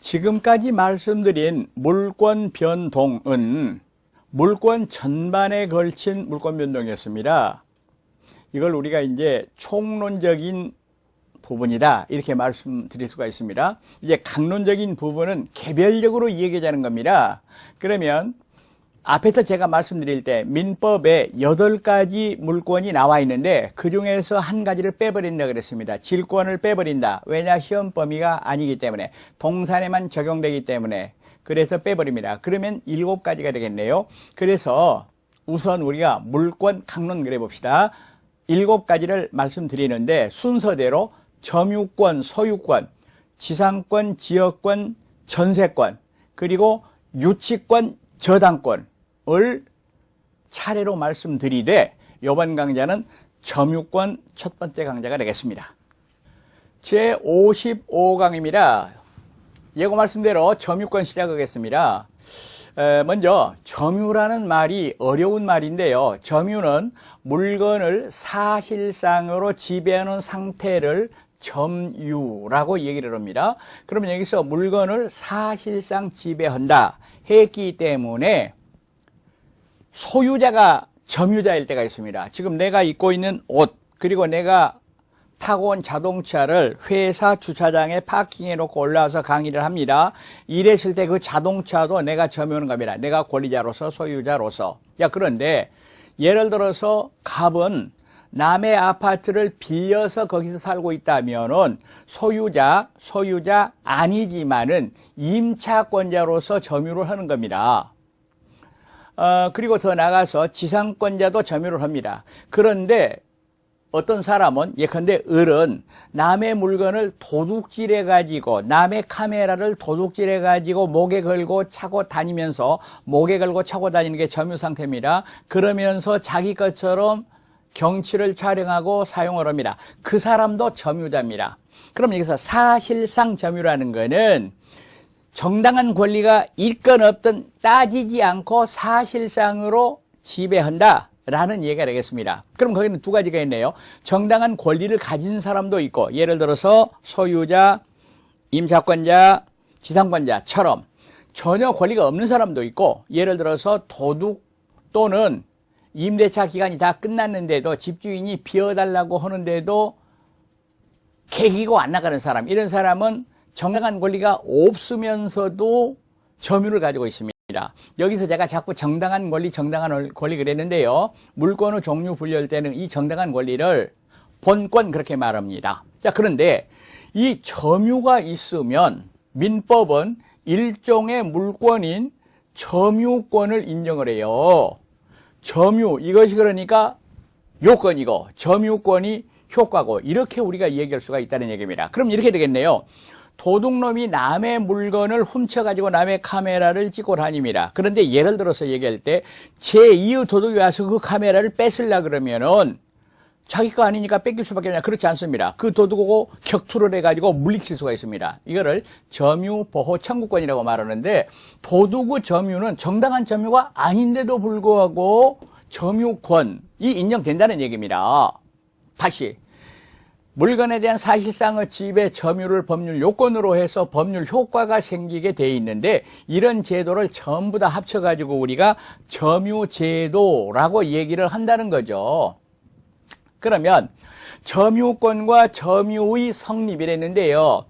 지금까지 말씀드린 물권 변동은 물권 전반에 걸친 물권 변동이었습니다. 이걸 우리가 이제 총론적인 부분이다 이렇게 말씀드릴 수가 있습니다. 이제 강론적인 부분은 개별적으로 이야기하자는 겁니다. 그러면 앞에서 제가 말씀드릴 때 민법에 8가지 물권이 나와 있는데 그 중에서 한 가지를 빼버린다 그랬습니다. 질권을 빼버린다. 왜냐? 시험 범위가 아니기 때문에 동산에만 적용되기 때문에 그래서 빼버립니다. 그러면 7가지가 되겠네요. 그래서 우선 우리가 물권 강론 그래 봅시다. 7가지를 말씀드리는데 순서대로 점유권, 소유권, 지상권, 지역권, 전세권, 그리고 유치권, 저당권을 차례로 말씀드리되 이번 강좌는 점유권 첫 번째 강좌가 되겠습니다. 제55강입니다. 예고 말씀대로 점유권 시작하겠습니다. 먼저 점유라는 말이 어려운 말인데요. 점유는 물건을 사실상으로 지배하는 상태를 점유라고 얘기를 합니다. 그러면 여기서 물건을 사실상 지배한다 했기 때문에 소유자가 점유자일 때가 있습니다. 지금 내가 입고 있는 옷 그리고 내가 타고 온 자동차를 회사 주차장에 파킹해 놓고 올라와서 강의를 합니다. 이랬을 때 그 자동차도 내가 점유하는 겁니다. 내가 권리자로서 소유자로서. 그런데 예를 들어서 갑은 남의 아파트를 빌려서 거기서 살고 있다면은 소유자 아니지만은 임차권자로서 점유를 하는 겁니다. 그리고 더 나가서 지상권자도 점유를 합니다. 그런데 어떤 사람은 예컨대 을은 남의 물건을 도둑질해 가지고 남의 카메라를 도둑질해 가지고 목에 걸고 차고 다니면서 목에 걸고 차고 다니는 게 점유 상태입니다. 그러면서 자기 것처럼 경치를 촬영하고 사용을 합니다. 그 사람도 점유자입니다. 그럼 여기서 사실상 점유라는 거는 정당한 권리가 있건 없든 따지지 않고 사실상으로 지배한다 라는 얘기가 되겠습니다. 그럼 거기는 두 가지가 있네요. 정당한 권리를 가진 사람도 있고 예를 들어서 소유자, 임차권자, 지상권자처럼 전혀 권리가 없는 사람도 있고 예를 들어서 도둑 또는 임대차 기간이 다 끝났는데도 집주인이 비워달라고 하는데도 개기고 안 나가는 사람, 이런 사람은 정당한 권리가 없으면서도 점유를 가지고 있습니다. 여기서 제가 자꾸 정당한 권리 그랬는데요. 물권의 종류 분류할 때는 이 정당한 권리를 본권 그렇게 말합니다. 자, 그런데 이 점유가 있으면 민법은 일종의 물권인 점유권을 인정을 해요. 점유, 이것이 그러니까 요건이고 점유권이 효과고 이렇게 우리가 얘기할 수가 있다는 얘기입니다. 그럼 이렇게 되겠네요. 도둑놈이 남의 물건을 훔쳐가지고 남의 카메라를 찍고 다닙니다. 그런데 예를 들어서 얘기할 때 제2의 도둑이 와서 그 카메라를 뺏으려고 그러면은 자기 거 아니니까 뺏길 수밖에 없냐. 그렇지 않습니다. 그 도둑하고 격투를 해가지고 물리칠 수가 있습니다. 이거를 점유보호 청구권이라고 말하는데 도둑의 점유는 정당한 점유가 아닌데도 불구하고 점유권이 인정된다는 얘기입니다. 다시 물건에 대한 사실상의 지배 점유를 법률 요건으로 해서 법률 효과가 생기게 돼 있는데 이런 제도를 전부 다 합쳐가지고 우리가 점유제도라고 얘기를 한다는 거죠. 그러면 점유권과 점유의 성립이랬는데요.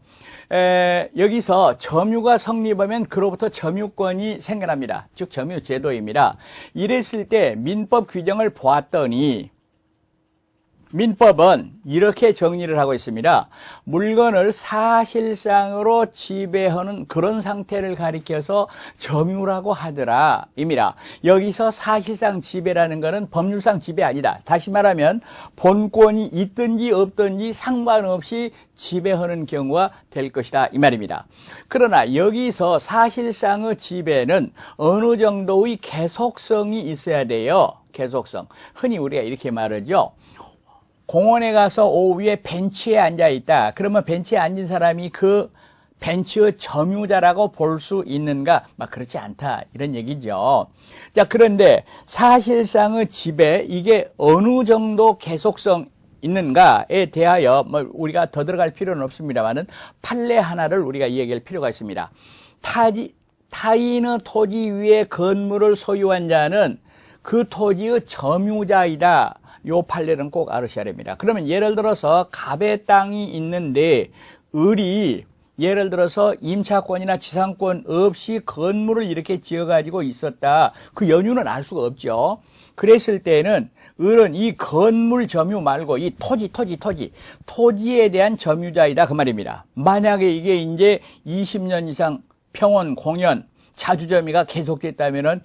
여기서 점유가 성립하면 그로부터 점유권이 생겨납니다. 즉 점유제도입니다. 이랬을 때 민법 규정을 보았더니 민법은 이렇게 정리를 하고 있습니다. 물건을 사실상으로 지배하는 그런 상태를 가리켜서 점유라고 하더라 입니다. 여기서 사실상 지배라는 것은 법률상 지배 아니다. 다시 말하면 본권이 있든지 없든지 상관없이 지배하는 경우가 될 것이다 이 말입니다. 그러나 여기서 사실상의 지배는 어느 정도의 계속성이 있어야 돼요. 계속성. 흔히 우리가 이렇게 말하죠. 공원에 가서 오후에 벤치에 앉아 있다. 그러면 벤치에 앉은 사람이 그 벤치의 점유자라고 볼 수 있는가? 그렇지 않다. 이런 얘기죠. 자, 그런데 사실상의 지배, 이게 어느 정도 계속성 있는가에 대하여 뭐 우리가 더 들어갈 필요는 없습니다만은 판례 하나를 우리가 얘기할 필요가 있습니다. 타인의 토지 위에 건물을 소유한 자는 그 토지의 점유자이다. 요 판례는 꼭 알으셔야 됩니다. 그러면 예를 들어서 갑의 땅이 있는데 을이 예를 들어서 임차권이나 지상권 없이 건물을 이렇게 지어가지고 있었다. 그 연유는 알 수가 없죠. 그랬을 때는 을은 이 건물 점유 말고 이 토지에 대한 점유자이다. 그 말입니다. 만약에 이게 이제 20년 이상 평원, 공연, 자주점유가 계속됐다면은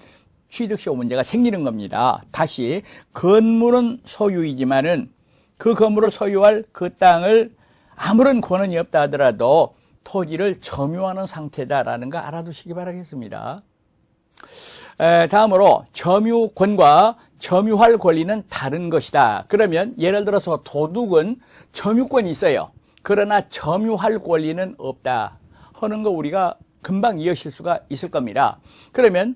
취득시효 문제가 생기는 겁니다. 다시 건물은 소유이지만은 그 건물을 소유할 그 땅을 아무런 권한이 없다 하더라도 토지를 점유하는 상태다라는 거 알아두시기 바라겠습니다. 다음으로 점유권과 점유할 권리는 다른 것이다. 그러면 예를 들어서 도둑은 점유권이 있어요. 그러나 점유할 권리는 없다 하는 거 우리가 금방 이해하실 수가 있을 겁니다. 그러면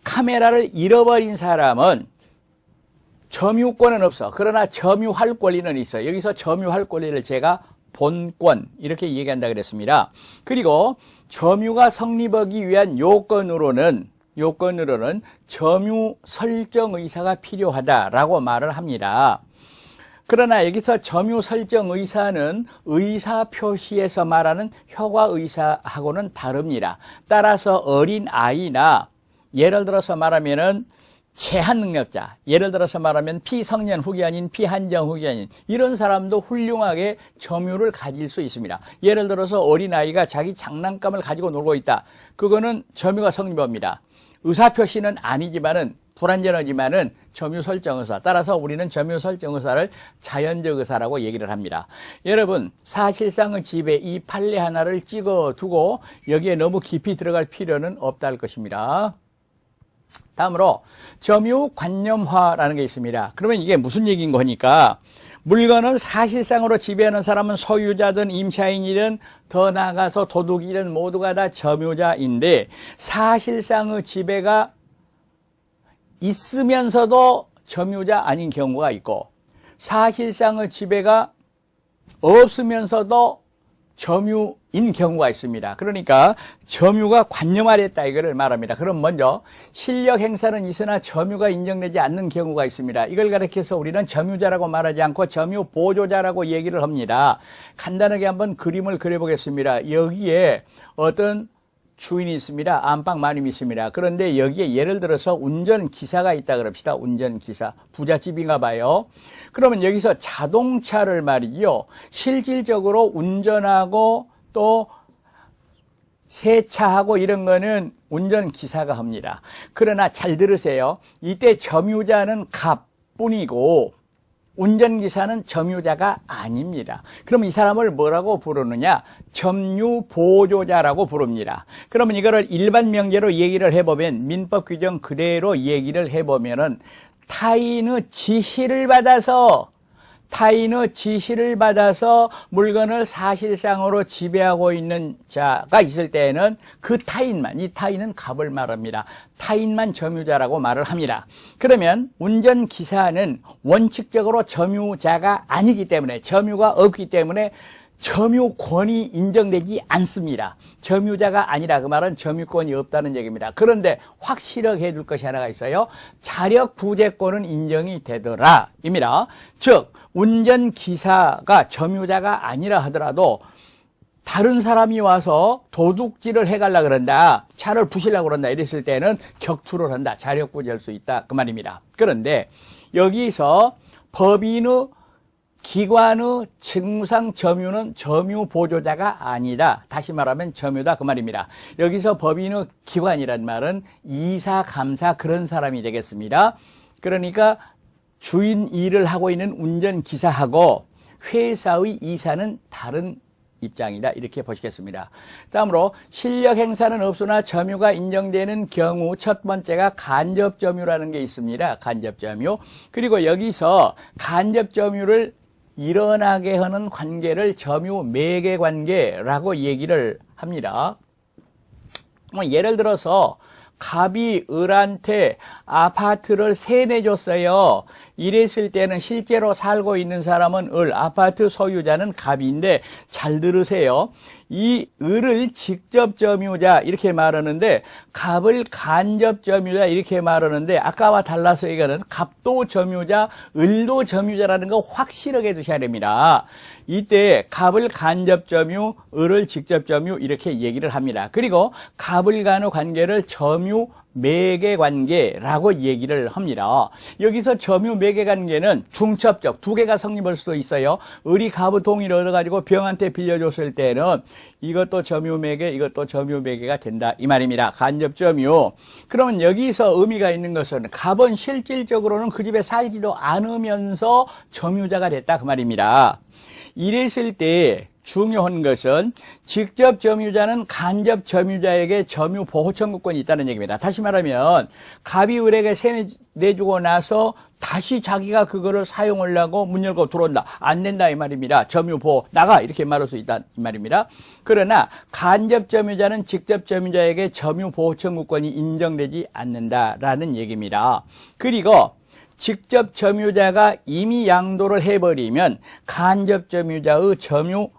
카메라를 잃어버린 사람은 점유권은 없어. 그러나 점유할 권리는 있어요. 여기서 점유할 권리를 제가 본권 이렇게 얘기한다 그랬습니다. 그리고 점유가 성립하기 위한 요건으로는 점유 설정 의사가 필요하다라고 말을 합니다. 그러나 여기서 점유 설정 의사는 의사 표시에서 말하는 효과 의사하고는 다릅니다. 따라서 어린 아이나 예를 들어서 말하면은 제한 능력자, 예를 들어서 말하면 피성년 후기한인, 피한정 후기한인 이런 사람도 훌륭하게 점유를 가질 수 있습니다. 예를 들어서 어린아이가 자기 장난감을 가지고 놀고 있다. 그거는 점유가 성립합니다. 의사표시는 아니지만은 불완전하지만은 점유 설정 의사. 따라서 우리는 점유 설정 의사를 자연적 의사라고 얘기를 합니다. 여러분, 사실상의 집에 이 판례 하나를 찍어두고 여기에 너무 깊이 들어갈 필요는 없다 할 것입니다. 다음으로 점유 관념화라는 게 있습니다. 그러면 이게 무슨 얘기인 거니까 물건을 사실상으로 지배하는 사람은 소유자든 임차인이든 더 나아가서 도둑이든 모두가 다 점유자인데 사실상의 지배가 있으면서도 점유자 아닌 경우가 있고 사실상의 지배가 없으면서도 점유인 경우가 있습니다. 그러니까 점유가 관념화됐다 이거를 말합니다. 그럼 먼저 실력 행사는 있으나 점유가 인정되지 않는 경우가 있습니다. 이걸 가리켜서 우리는 점유자라고 말하지 않고 점유 보조자라고 얘기를 합니다. 간단하게 한번 그림을 그려보겠습니다. 여기에 어떤 주인이 있습니다. 안방 마님이 있습니다. 그런데 여기에 예를 들어서 운전기사가 있다 그럽시다. 운전기사. 부잣집인가 봐요. 그러면 여기서 자동차를 말이요. 실질적으로 운전하고 또 세차하고 이런 거는 운전기사가 합니다. 그러나 잘 들으세요. 이때 점유자는 갑뿐이고 운전기사는 점유자가 아닙니다. 그럼 이 사람을 뭐라고 부르느냐? 점유보조자라고 부릅니다. 그러면 이거를 일반 명제로 얘기를 해보면 민법 규정 그대로 얘기를 해보면은 타인의 지시를 받아서 물건을 사실상으로 지배하고 있는 자가 있을 때에는 그 타인만, 이 타인은 갑을 말합니다. 타인만 점유자라고 말을 합니다. 그러면 운전기사는 원칙적으로 점유자가 아니기 때문에 점유가 없기 때문에 점유권이 인정되지 않습니다. 점유자가 아니라 그 말은 점유권이 없다는 얘기입니다. 그런데 확실하게 해둘 것이 하나가 있어요. 자력 부재권은 인정이 되더라 입니다. 즉 운전기사가 점유자가 아니라 하더라도 다른 사람이 와서 도둑질을 해가려고 그런다, 차를 부시려고 그런다 이랬을 때는 격투를 한다, 자력 부재할 수 있다 그 말입니다. 그런데 여기서 법인의 기관의 직무상 점유는 점유 보조자가 아니다. 다시 말하면 점유다 그 말입니다. 여기서 법인의 기관이란 말은 이사, 감사 그런 사람이 되겠습니다. 그러니까 주인 일을 하고 있는 운전기사하고 회사의 이사는 다른 입장이다 이렇게 보시겠습니다. 다음으로 실력 행사는 없으나 점유가 인정되는 경우 첫 번째가 간접점유라는 게 있습니다. 간접점유. 그리고 여기서 간접점유를 일어나게 하는 관계를 점유 매개 관계라고 얘기를 합니다. 예를 들어서 갑이 을한테 아파트를 세내줬어요. 이랬을 때는 실제로 살고 있는 사람은 을, 아파트 소유자는 갑인데 잘 들으세요. 이 을을 직접 점유자 이렇게 말하는데 갑을 간접 점유자 이렇게 말하는데 아까와 달라서 이거는 갑도 점유자, 을도 점유자라는 거 확실하게 두셔야 됩니다. 이때 갑을 간접 점유, 을을 직접 점유 이렇게 얘기를 합니다. 그리고 갑을 간의 관계를 점유 매개 관계라고 얘기를 합니다. 여기서 점유 매개 관계는 중첩적 두 개가 성립할 수도 있어요. 을이 갑의 동의를 얻어가지고 병한테 빌려줬을 때는 이것도 점유 매개, 이것도 점유 매개가 된다 이 말입니다. 간접 점유. 그러면 여기서 의미가 있는 것은 갑은 실질적으로는 그 집에 살지도 않으면서 점유자가 됐다 그 말입니다. 이랬을 때 중요한 것은 직접 점유자는 간접 점유자에게 점유 보호 청구권이 있다는 얘기입니다. 다시 말하면 갑이 을에게 세내주고 나서 다시 자기가 그거를 사용하려고 문 열고 들어온다. 안 된다 이 말입니다. 점유 보호 나가 이렇게 말할 수 있다 이 말입니다. 그러나 간접 점유자는 직접 점유자에게 점유 보호 청구권이 인정되지 않는다라는 얘기입니다. 그리고 직접 점유자가 이미 양도를 해버리면 간접 점유자의 점유